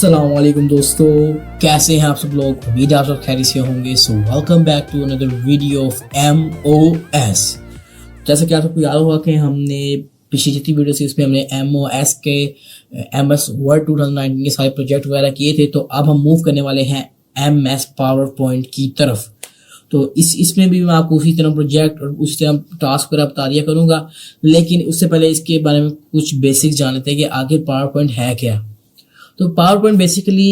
अस्सलाम वालेकुम दोस्तों, कैसे हैं आप सब लोग। उम्मीद है आप सब खैरियत से होंगे। So welcome back to another video of MOS। जैसा कि आप सबको याद होगा कि हमने पिछली जितनी वीडियो थी उसमें हमने MOS के MS वर्ड 2019 के सारे प्रोजेक्ट वगैरह किए थे। तो अब हम मूव करने वाले हैं MS पावर पॉइंट की तरफ। तो इसमें भी मैं आपको उसी तरह प्रोजेक्ट और उसी तरह टास्क वगैरह बता दिया करूँगा, लेकिन उससे पहले इसके बारे में कुछ बेसिक जान लेते हैं कि आखिर पावर पॉइंट है क्या। तो पावर पॉइंट बेसिकली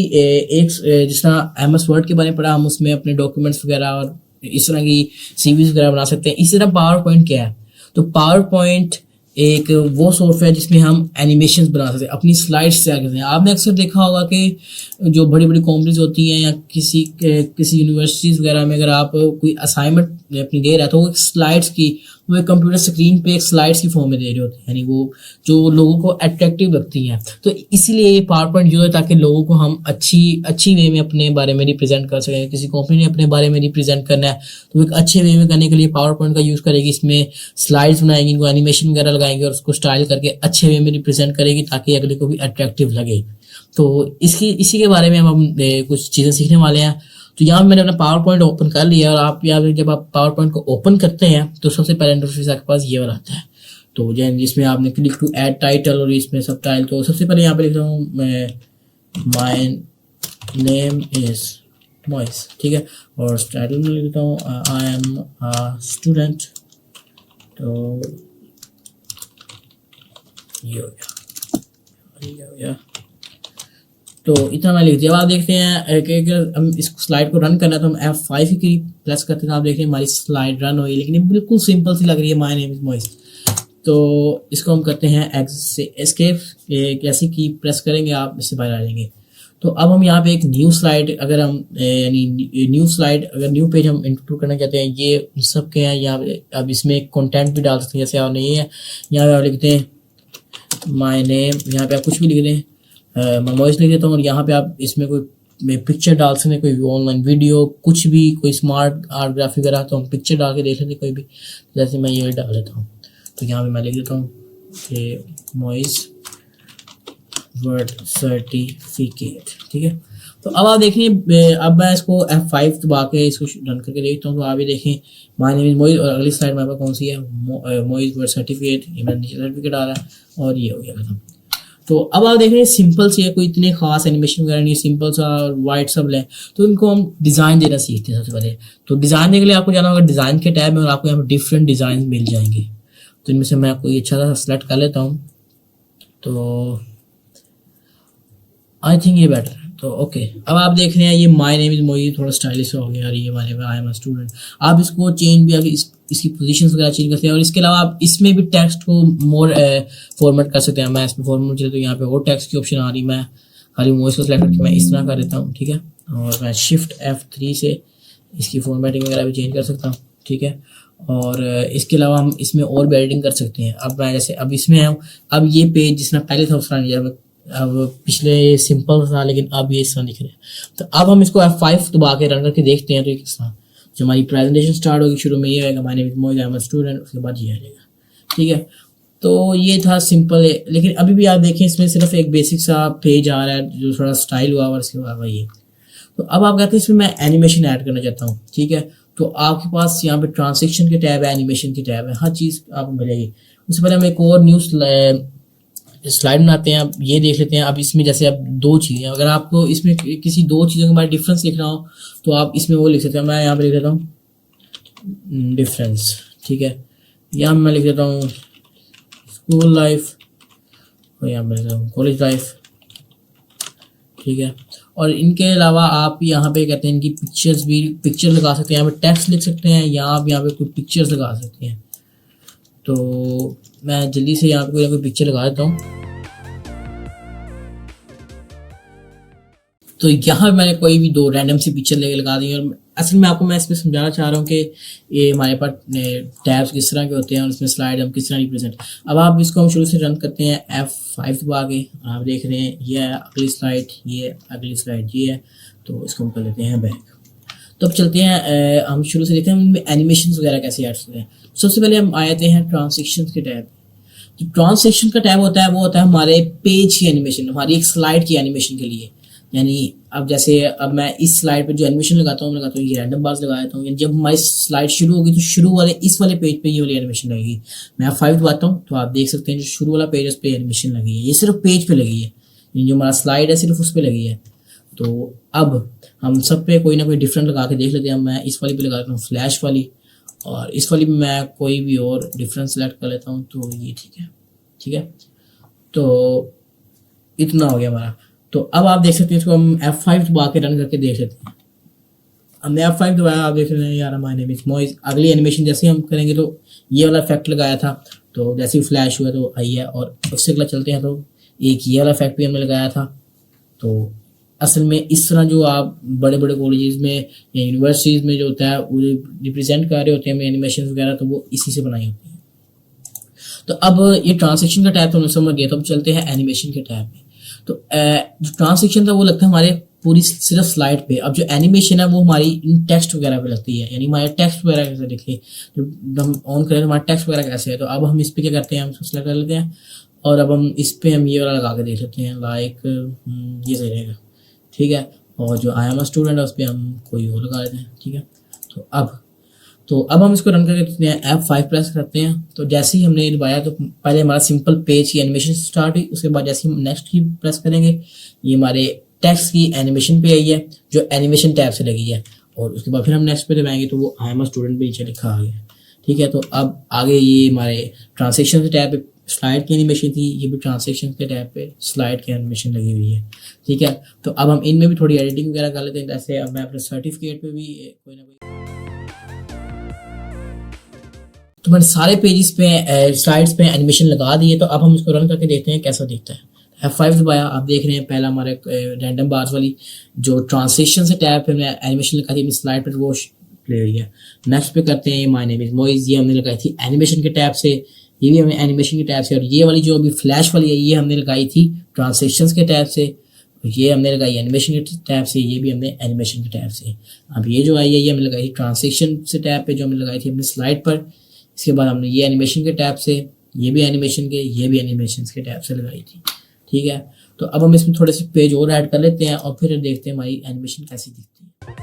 एक जिस तरह MS वर्ड के बारे में पढ़ा, हम उसमें अपने डॉक्यूमेंट्स वगैरह और इस तरह की सीवीज वगैरह बना सकते हैं। इसी तरह पावर पॉइंट क्या है, तो पावर पॉइंट एक वो सॉफ्टवेयर जिसमें हम एनिमेशंस बना सकते हैं, अपनी स्लाइड्स तैयार करते हैं। आपने अक्सर देखा होगा कि जो बड़ी बड़ी कंपनीज होती हैं या किसी यूनिवर्सिटीज़ वगैरह में अगर आप कोई असाइनमेंट अपनी दे रहा है तो वो स्लाइड्स की वो एक कंप्यूटर स्क्रीन पे एक स्लाइड्स की फॉर्म में दे रहे होते हैं, यानी वो जो लोगों को अट्रैक्टिव लगती हैं। तो इसीलिए ये पावर पॉइंट यूज है ताकि लोगों को हम अच्छी वे में अपने बारे में रिप्रेजेंट कर सकें। किसी कंपनी ने अपने बारे में रिप्रेजेंट करना है तो एक अच्छे वे में करने के लिए पावर पॉइंट का यूज़ करेगी। इसमें स्लाइड्स बनाएंगी, वो एनिमेशन वगैरह लगाएंगे और उसको स्टाइल करके अच्छे वे में रिप्रेजेंट करेगी ताकि अगले को भी अट्रैक्टिव लगे। तो इसी के बारे में हम कुछ चीज़ें सीखने वाले हैं। तो यहाँ मैंने अपना पावर पॉइंट ओपन कर लिया और आप यहाँ पे जब आप पावर पॉइंट को ओपन करते हैं तो सबसे पहले इंटरफेस आपके पास ये वाला आता है। तो जिसमें आपने क्लिक टू ऐड टाइटल और इसमें सब टाइटल। तो सबसे पहले यहाँ पे लिखता हूँ मैं माय नेम इज मॉइस, ठीक है, और टाइटल में लिखता हूँ आई एम अ स्टूडेंट। तो ये हो गया। तो इतना मैं लिख दिया। अब आप देखते हैं कि अगर हम इस स्लाइड को रन करना है तो हम F5 की प्रेस करते हैं। आप देखते हैं हमारी स्लाइड रन हुई, लेकिन ये बिल्कुल सिंपल सी लग रही है, माय नेम इज मॉइस। तो इसको हम करते हैं एस्केप, कैसी की प्रेस करेंगे आप इससे बाहर आ जाएंगे। तो अब हम यहाँ पे एक न्यू स्लाइड अगर हम यानी न्यू स्लाइड अगर न्यू पेज हम इंक्लूड करना चाहते हैं, ये सब के हैं यहाँ पे। अब इसमें कंटेंट भी डाल सकते हैं, जैसे आपने ये है यहाँ पे आप लिखते हैं माय नेम, यहाँ पे आप कुछ भी लिख दें, मैं वॉइस लिख देता हूँ और यहाँ पे आप इसमें कोई पिक्चर डाल सकते हैं, कोई ऑनलाइन वीडियो, कुछ भी, कोई स्मार्ट आर्ट ग्राफिक वगैरह, तो हम पिक्चर डाल के देख लेते हैं कोई भी। जैसे मैं ये डाल लेता हूँ, तो यहाँ पे मैं लिख देता हूँ कि वॉइस वर्ड सर्टिफिकेट, ठीक है। तो अब आप देखें, अब मैं इसको F5 दबा के इसको रन करके देखता हूँ। तो आप ये देखें माय नेम इज मोइज और अगली स्लाइड मेरे पास कौन सी है, मोइज वर्ड सर्टिफिकेट, ये मैंने नीचे सर्टिफिकेट आ रहा है और ये हो गया खत्म। तो अब आप देख रहे हैं सिंपल सी है, कोई इतने खास एनिमेशन वगैरह नहीं, सिंपल सा वाइट सब है। तो इनको हम डिज़ाइन देना सीखते हैं सबसे पहले। तो डिज़ाइन देने के लिए आपको जाना होगा डिज़ाइन के टैब में और आपको यहाँ पर डिफरेंट डिज़ाइन मिल जाएंगे। तो इनमें से मैं कोई अच्छा सा सेलेक्ट कर लेता हूँ। तो आई थिंक ये बेटर है। तो ओके, अब आप देख रहे हैं ये माय नेम इज मोइज थोड़ा स्टाइलिश हो गया और ये हमारे आई एम अ स्टूडेंट। आप इसको चेंज भी आगे इसकी पोजीशंस वगैरह चेंज कर सकते हैं और इसके अलावा आप इसमें भी टेक्स्ट को मोर फॉर्मेट कर सकते हैं। मैं इसमें फॉर्मेट चले तो यहाँ पे और टेक्स्ट की ऑप्शन आ रही, मैं खाली वॉइस को सेलेक्ट करके मैं इस तरह कर देता हूँ, ठीक है। और मैं शिफ्ट F3 से इसकी फॉर्मेटिंग वगैरह भी चेंज कर सकता हूँ, ठीक है। और इसके अलावा हम इसमें और भी एडिटिंग कर सकते हैं। अब मैं जैसे अब इसमें हूँ, अब ये पेज जिसमें पहले था उस तरह, अब पिछले सिंपल था लेकिन अब ये इस तरह दिख रहा है। तो अब हम इसको F5 दबा के रन करके देखते हैं। तो किस तरह जो हमारी प्रेजेंटेशन स्टार्ट होगी, शुरू में ये आएगा my name is Moiz I am a student, उसके बाद ये आ जाएगा, ठीक है। तो ये था सिंपल है, लेकिन अभी भी आप देखें इसमें सिर्फ एक बेसिक सा पेज आ रहा है जो थोड़ा स्टाइल हुआ और इसके बाद ये। तो अब आप कहते हैं इसमें मैं एनिमेशन ऐड करना चाहता हूँ, ठीक है। तो आपके पास यहाँ पे ट्रांसलेशन के टैब है, एनिमेशन की टैब है, हर चीज़ आपको मिलेगी। उससे पहले हम एक और न्यू स्लाइड बनाते हैं। अब ये देख लेते हैं। अब इसमें जैसे अब दो चीज़ें, अगर आपको इसमें किसी दो चीज़ों के बारे में डिफरेंस लिखना हो तो आप इसमें वो लिख सकते हैं। मैं यहाँ पे लिख देता हूँ डिफरेंस, ठीक है। यहाँ मैं लिख देता हूँ स्कूल लाइफ और यहाँ पे लिख देता हूँ कॉलेज लाइफ, ठीक है। और इनके अलावा आप यहाँ पे कहते हैं इनकी पिक्चर लगा सकते हैं, यहाँ पे टेक्स्ट लिख सकते हैं या आप यहाँ पे कोई पिक्चर्स लगा सकते हैं। तो मैं जल्दी से यहाँ पे कोई पिक्चर लगा देता हूँ। तो यहाँ मैंने कोई भी दो रैंडम सी पिक्चर लेके लगा दी। और असल में आपको मैं इसमें समझाना चाह रहा हूँ कि ये हमारे पास टैब्स किस तरह के होते हैं और इसमें स्लाइड हम किस तरह रिप्रेजेंट। अब आप इसको हम शुरू से रन करते हैं F5 दबा के। आप देख रहे हैं ये है अगली स्लाइड, ये अगली स्लाइड, ये है। तो इसको हम कर लेते हैं बैक। तो अब चलते हैं, हम शुरू से देखते हैं एनिमेशन वगैरह कैसे ऐड करते हैं। सबसे पहले हम आते हैं ट्रांसलेशन के टैब। जो ट्रांसलेशन का टैब होता है वो होता है हमारे पेज की एनिमेशन, हमारी एक स्लाइड की एनिमेशन के लिए। यानी अब जैसे अब मैं इस स्लाइड पे जो एनिमेशन लगाता हूँ ये रैंडम बार्स लगा देता हूँ। जब हमारी स्लाइड शुरू होगी तो शुरू वाले इस वाले पेज पे ये वाली एनिमेशन लगेगी। मैं F5 दबाता हूँ तो आप देख सकते हैं जो शुरू वाला पेज है उस पर एनिमेशन लगी है। ये सिर्फ पेज पे लगी है, जो हमारा स्लाइड है सिर्फ उस पर लगी है। तो अब हम सब पे कोई ना कोई डिफरेंट लगा के देख लेते हैं। मैं इस वाली पे लगा देता हूँ फ्लैश वाली, और इस वाली में मैं कोई भी और डिफरेंस सेलेक्ट कर लेता हूँ। तो ये ठीक है। तो इतना हो गया हमारा। तो अब आप देख सकते हैं इसको हम F5 दबा के रन करके देख लेते हैं। हमने F5 दबाया, आप देख रहे हैं यार माय नेम इज मोइज। अगली एनिमेशन जैसे हम करेंगे तो ये वाला इफेक्ट लगाया था, तो जैसे ही फ्लैश हुआ तो आई है। और उससे अगला चलते हैं तो एक ये वाला इफेक्ट भी हमने लगाया था। तो असल में इस तरह जो आप बड़े बड़े कॉलेजेस में या यूनिवर्सिटीज़ में जो होता है वो रिप्रेजेंट कर रहे होते हैं एनिमेशन वगैरह, तो वो इसी से बनाई होती है। तो अब ये ट्रांसलेशन का टैब तो हमें समझ गया, तो अब चलते हैं एनिमेशन के टैब में। तो जो ट्रांसलेशन था वो लगता है हमारे पूरी सिर्फ स्लाइड पे। अब जो एनिमेशन है वो हमारी इन टेक्स्ट वगैरह पे लगती है, यानी हमारे टेक्स्ट वगैरह कैसे दिखे, जब हम ऑन करें तो हमारा टेक्स्ट वगैरह कैसे है। तो अब हम इस पे क्या करते हैं, हम इसको सेलेक्ट कर लेते हैं और अब हम इस पे हम ये वाला लगा के देख लेते हैं। लाइक ये सही रहेगा, ठीक है। और जो आई एम अ स्टूडेंट है उस पर हम कोई और लगा लेते हैं, ठीक है। तो अब हम इसको रन करके देखते हैं। F5 प्रेस करते हैं तो जैसे ही हमने दबाया तो पहले हमारा सिंपल पेज की एनिमेशन स्टार्ट हुई। उसके बाद जैसे ही हम नेक्स्ट की प्रेस करेंगे ये हमारे टेक्स्ट की एनिमेशन पे आई है जो एनिमेशन टैब से लगी है। और उसके बाद फिर हम नेक्स्ट पे दबाएंगे तो वो आई एम अ स्टूडेंट पे नीचे लिखा आ गया, ठीक है। तो अब आगे ये हमारे ट्रांसलेशन के टैब पे स्लाइड की एनिमेशन थी, ये भी ट्रांसलेशन के टैब पे स्लाइड की एनिमेशन लगी हुई है, ठीक है। तो अब हम इनमें भी थोड़ी एडिटिंग वगैरह कर लेते हैं। जैसे अब मैं अपने सर्टिफिकेट पे भी कोई ना कोई, तो मैंने सारे पेजेस पे स्लाइड्स पे एनिमेशन लगा दिए। तो अब हम इसको रन करके देखते हैं कैसा दिखता है। F5 दबाया, आप देख रहे हैं पहला हमारे रैंडम बार्स वाली जो ट्रांसलेशन से टैब पे हमने एनिमेशन लगाई थी अपनी स्लाइड पर वो प्ले हुई है। नेक्स्ट पे करते हैं माय नेम इज मोइज, ये हमने लगाई थी एनिमेशन के टैब से, ये भी हमने एनिमेशन के टैब से। और ये वाली जो अभी फ्लैश वाली है ये हमने लगाई थी ट्रांसलेशन के टैब से, ये हमने लगाई एनिमेशन के टैब से, ये भी हमने एनिमेशन के टैब से। अब ये जो आई है ये हमने लगाई थी ट्रांसलेशन से टैब पे जो हमने लगाई थी अपनी स्लाइड पर। इसके बाद हमने ये एनिमेशन के टैब से, ये भी एनिमेशन के, ये भी एनिमेशन के टैब से लगाई थी, ठीक है। तो अब हम इसमें थोड़े से पेज और ऐड कर लेते हैं और फिर देखते हैं हमारी एनिमेशन कैसी दिखती है।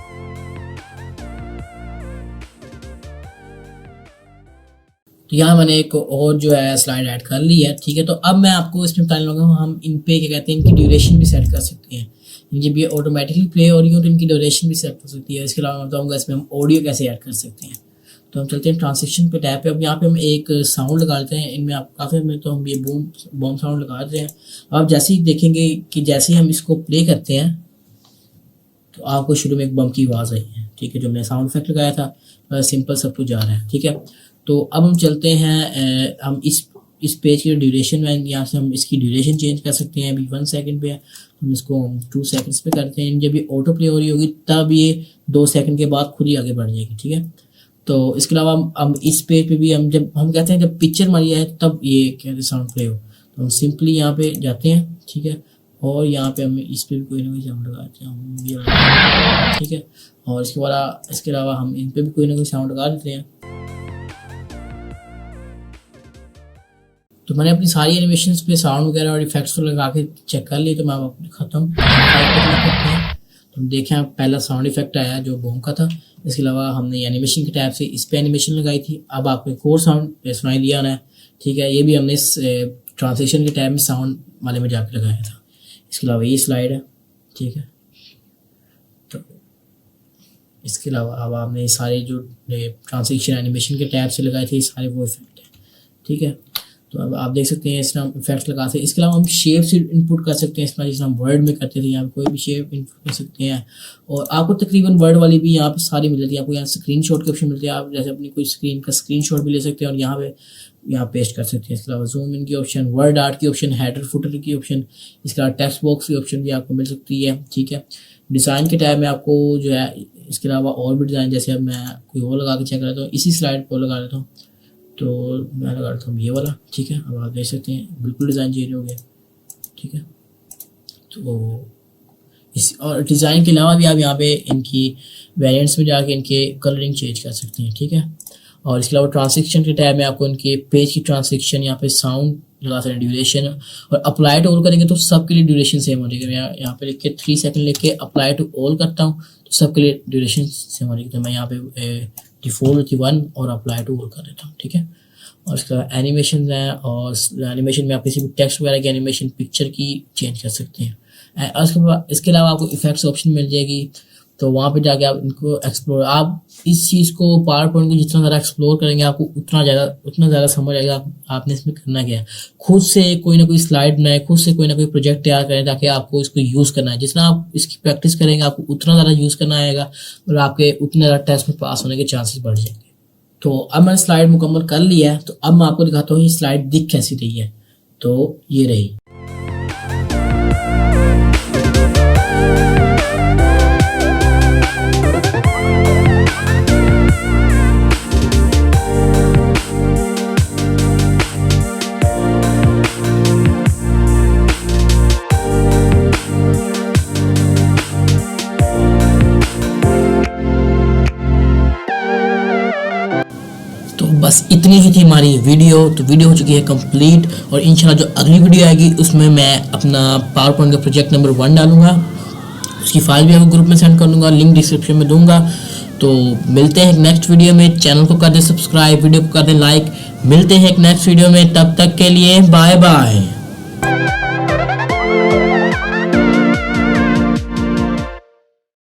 तो यहाँ मैंने एक और जो है स्लाइड ऐड कर ली है, ठीक है। तो अब मैं आपको इसमें बताने लगा हम इन पे क्या कहते हैं इनकी ड्यूरेशन भी सेट कर सकते हैं। जब ये ऑटोमेटिकली प्ले हो रही हो तो इनकी ड्यूरेशन भी सेट हो सकती है। इसके अलावा मैं बताऊँगा इसमें हम ऑडियो कैसे ऐड कर सकते हैं। तो हम चलते हैं ट्रांसलेशन पे टैब पे। अब यहाँ पे हम एक साउंड लगा लेते हैं। इनमें आप काफ़ी में तो हम ये बूम साउंड लगा देते हैं। आप जैसे ही देखेंगे कि जैसे ही हम इसको प्ले करते हैं तो आपको शुरू में एक बम की आवाज़ आई है, ठीक है। जो हमने साउंड इफेक्ट लगाया था सिंपल सब कुछ जा रहा है, ठीक है। तो अब हम चलते हैं हम इस पेज की ड्यूरेशन में यहाँ से हम इसकी ड्यूरेशन चेंज कर सकते हैं। अभी 1 सेकंड पे है, हम इसको 2 सेकंड्स पे करते हैं। जब ये ऑटो प्ले हो रही होगी तब ये 2 सेकंड के बाद खुद ही आगे बढ़ जाएगी, ठीक है। तो इसके अलावा हम इस पेज पे भी हम जब हम कहते हैं जब पिक्चर मारी है तब ये कहते हैं साउंड प्ले हो, तो हम सिंपली यहाँ पे जाते हैं, ठीक है। और यहाँ पे हम इस पे भी कोई ना कोई साउंड लगाते हैं, हम ये, ठीक है। और इसके अलावा हम इन पे भी कोई ना कोई साउंड लगा देते हैं। तो मैंने अपनी सारी एनिमेशंस पे साउंड वगैरह और इफेक्ट्स लगा के चेक कर लिए। तो मैं आपको दिखाता हूँ। तो देखें पहला साउंड इफेक्ट आया जो बूम का था। इसके अलावा हमने एनिमेशन के टैब से इस पे एनिमेशन लगाई थी। अब आपको एक और साउंड सुनाई दिया ना, ठीक है। ये भी हमने इस ट्रांसलेशन के टैब में साउंड वाले में जाकर लगाया था। इसके अलावा ये स्लाइड है, ठीक है। तो इसके अलावा अब आपने सारे जो ट्रांसलेशन एनिमेशन के टैब से लगाए थे सारे वो इफेक्ट है, ठीक है। तो अब आप देख सकते हैं इस तरह इफेक्ट्स लगा सकते हैं। इसके अलावा हम शेप से इनपुट कर सकते हैं, इस तरह जिस हम वर्ड में करते थे यहाँ कोई भी शेप इनपुट कर सकते हैं। और आपको तकरीबन वर्ड वाली भी यहाँ पे सारी मिल जाती है। आपको यहाँ स्क्रीनशॉट के ऑप्शन मिलते हैं, आप जैसे अपनी कोई स्क्रीन का स्क्रीनशॉट भी ले सकते हैं और यहाँ पेस्ट कर सकते हैं। इसके अलावा जूम इन की ऑप्शन, वर्ड आर्ट की ऑप्शन, हेडर फुटर की ऑप्शन, इसके अलावा टेक्स्ट बॉक्स की ऑप्शन भी आपको मिल सकती है, ठीक है। डिज़ाइन के टैब में आपको जो है इसके अलावा और भी डिज़ाइन, जैसे अब मैं कोई और लगा के चेक करता हूँ, इसी स्लाइड पर लगा लेता हूँ। तो मैं लगा देता हूँ ये वाला, ठीक है। अब आप देख सकते हैं बिल्कुल डिज़ाइन चेंज हो गया, ठीक है। तो इस और डिज़ाइन के अलावा भी आप यहाँ पे इनकी वेरिएंट्स में जाके इनके कलरिंग चेंज कर सकते हैं, ठीक है। और इसके अलावा ट्रांसलेशन के टैब में आपको इनके पेज की ट्रांसलेशन, यहाँ पे साउंड लगा सकते हैं ड्यूरेशन, और अप्लाई टू ऑल करेंगे तो सबके लिए ड्यूरेशन सेम हो जाएगी। मैं यहाँ पे लिख के 3 सेकंड लिख के अप्लाई टू ऑल करता हूँ तो सबके लिए ड्यूरेशन सेम हो जाएगी। तो मैं यहाँ पे डिफॉल्ट 1 और अप्लाई टू ऑल कर देता हूँ, ठीक है। और इसका एनिमेशन है, और एनिमेशन में आप किसी भी टेक्स्ट वगैरह की एनिमेशन, पिक्चर की चेंज कर सकते हैं। इसके अलावा आपको इफेक्ट्स ऑप्शन मिल जाएगी, तो वहाँ पे जाके आप इनको एक्सप्लोर, आप इस चीज़ को पावर पॉइंट को जितना ज़्यादा एक्सप्लोर करेंगे आपको उतना ज़्यादा समझ आएगा आपने इसमें करना क्या है। खुद से कोई ना कोई स्लाइड बनाए, खुद से कोई ना कोई प्रोजेक्ट तैयार करें ताकि आपको इसको यूज़ करना है। जितना आप इसकी प्रैक्टिस करेंगे आपको उतना ज़्यादा यूज़ करना आएगा और आपके उतने ज़्यादा टेस्ट में पास होने के चांसेस बढ़ जाएंगे। तो अब मैंने स्लाइड मुकम्मल कर लिया है, तो अब मैं आपको दिखाता हूँ ये स्लाइड दिख कैसी रही है। तो ये रही। बस इतनी ही थी हमारी वीडियो। तो वीडियो हो चुकी है कंप्लीट, और इंशाल्लाह जो अगली वीडियो आएगी उसमें मैं अपना पावर पॉइंट का प्रोजेक्ट नंबर 1 डालूंगा, उसकी फाइल भी आपको ग्रुप में सेंड कर दूंगा, लिंक डिस्क्रिप्शन में दूंगा। तो मिलते हैं एक नेक्स्ट वीडियो में। चैनल को कर दें सब्सक्राइब, वीडियो को कर दें लाइक। मिलते हैं एक नेक्स्ट वीडियो में, तब तक के लिए बाय बाय।